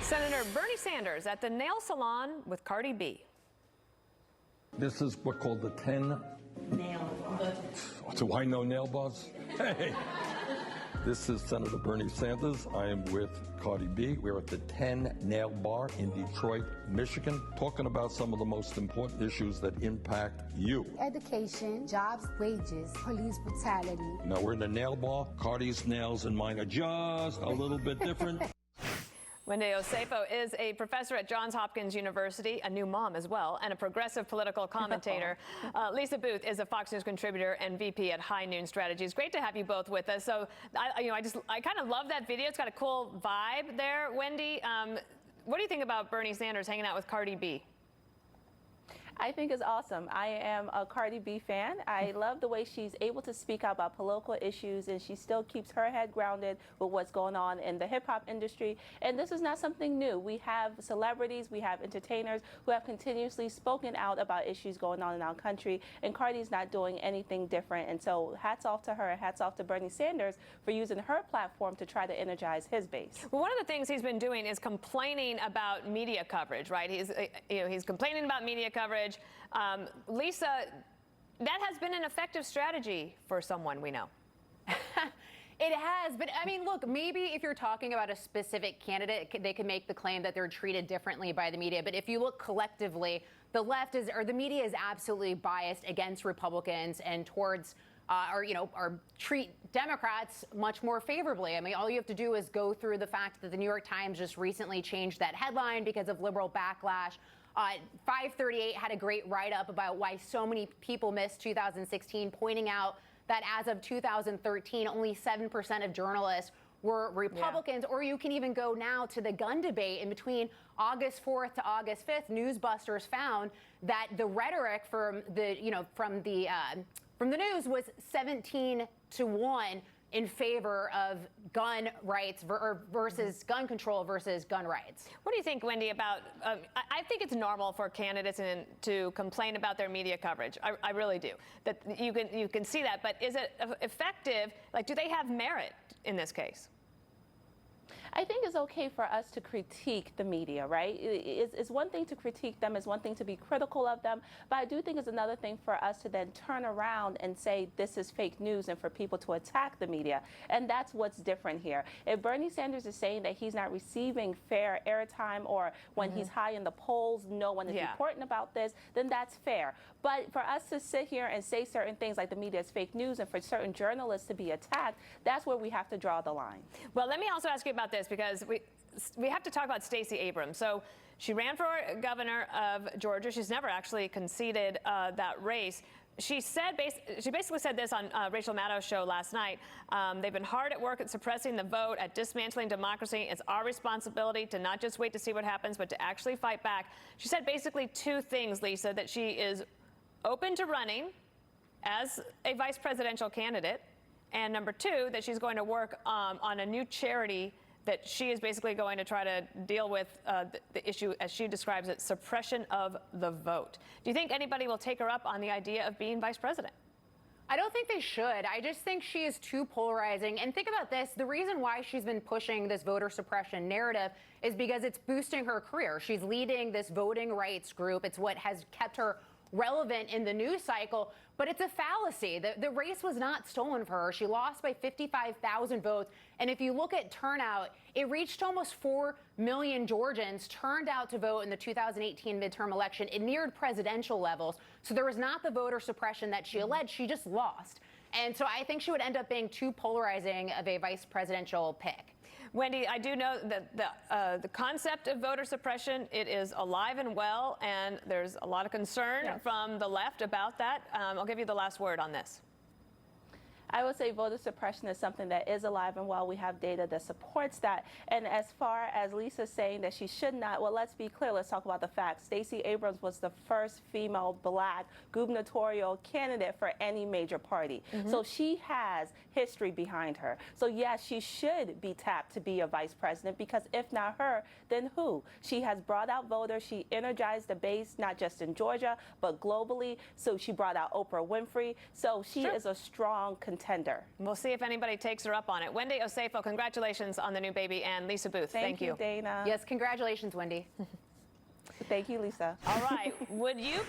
Senator Bernie Sanders at the nail salon with Cardi B. This is what's called the 10 nail bars. Do I know nail bars? Hey! This is Senator Bernie Sanders. I am with Cardi B. We're at the 10 Nail Bar in Detroit, Michigan, talking about some of the most important issues that impact you. Education, jobs, wages, police brutality. Now, we're in the nail bar. Cardi's nails and mine are just a little bit different. Wendy Osefo is a professor at Johns Hopkins University, a new mom as well, and a progressive political commentator. Lisa Booth is a Fox News contributor and VP at High Noon Strategies. Great to have you both with us. So, I kind of love that video. It's got a cool vibe there, Wendy. What do you think about Bernie Sanders hanging out with Cardi B? I think it's awesome. I am a Cardi B fan. I love the way she's able to speak out about political issues, and she still keeps her head grounded with what's going on in the hip-hop industry. And this is not something new. We have celebrities, we have entertainers who have continuously spoken out about issues going on in our country, and Cardi's not doing anything different. And so hats off to her, hats off to Bernie Sanders for using her platform to try to energize his base. Well, one of the things he's been doing is complaining about media coverage, right? He's complaining about media coverage. Lisa, that has been an effective strategy for someone we know. It has, but I mean, look, maybe if you're talking about a specific candidate, they can make the claim that they're treated differently by the media. But if you look collectively, the left is, or the media is absolutely biased against Republicans and towards or treat Democrats much more favorably. I mean, all you have to do is go through the fact that the New York Times just recently changed that headline because of liberal backlash. 538 had a great write-up about why so many people missed 2016, pointing out that as of 2013, only 7% of journalists were Republicans. Yeah. Or you can even go now to the gun debate. In between August 4th to August 5th, Newsbusters found that the rhetoric from the news was 17-1 in favor of gun rights versus gun control versus gun rights. What do you think, Wendy, about, I think it's normal for candidates to complain about their media coverage. I really do. That you can see that, but is it effective? Like, do they have merit in this case? I think it's okay for us to critique the media, right? It's one thing to critique them, it's one thing to be critical of them, but I do think it's another thing for us to then turn around and say this is fake news and for people to attack the media. And that's what's different here. If Bernie Sanders is saying that he's not receiving fair airtime, or when he's high in the polls, no one is reporting about this, then that's fair. But for us to sit here and say certain things like the media is fake news and for certain journalists to be attacked, that's where we have to draw the line. Well, let me also ask you about this, because we have to talk about Stacey Abrams. So she ran for governor of Georgia. She's never actually conceded that race. She basically said this on Rachel Maddow's show last night. They've been hard at work at suppressing the vote, at dismantling democracy. It's our responsibility to not just wait to see what happens, but to actually fight back. She said basically two things, Lisa: that she is open to running as a vice presidential candidate, and number two, that she's going to work on a new charity that she is basically going to try to deal with the issue, as she describes it, suppression of the vote. Do you think anybody will take her up on the idea of being vice president? I don't think they should. I just think she is too polarizing. And think about this. The reason why she's been pushing this voter suppression narrative is because it's boosting her career. She's leading this voting rights group. It's what has kept her relevant in the news cycle, but it's a fallacy. The race was not stolen for her. She lost by 55,000 votes. And if you look at turnout, it reached almost 4 million Georgians turned out to vote in the 2018 midterm election. It neared presidential levels. So there was not the voter suppression that she alleged. She just lost. And so I think she would end up being too polarizing of a vice presidential pick. Wendy, I do know that the concept of voter suppression, it is alive and well, and there's a lot of concern from the left about that. I'll give you the last word on this. I would say voter suppression is something that is alive and well. We have data that supports that. And as far as Lisa saying that she should not, well, let's be clear. Let's talk about the facts. Stacey Abrams was the first female black gubernatorial candidate for any major party. So she has history behind her. So yes, she should be tapped to be a vice president, because if not her, then who? She has brought out voters. She energized the base, not just in Georgia, but globally. So she brought out Oprah Winfrey. So she is a strong contender tender. We'll see if anybody takes her up on it. Wendy Osefo, congratulations on the new baby, and Lisa Booth, Thank you, Dana. Yes, congratulations, Wendy. Thank you, Lisa. All right, would you pay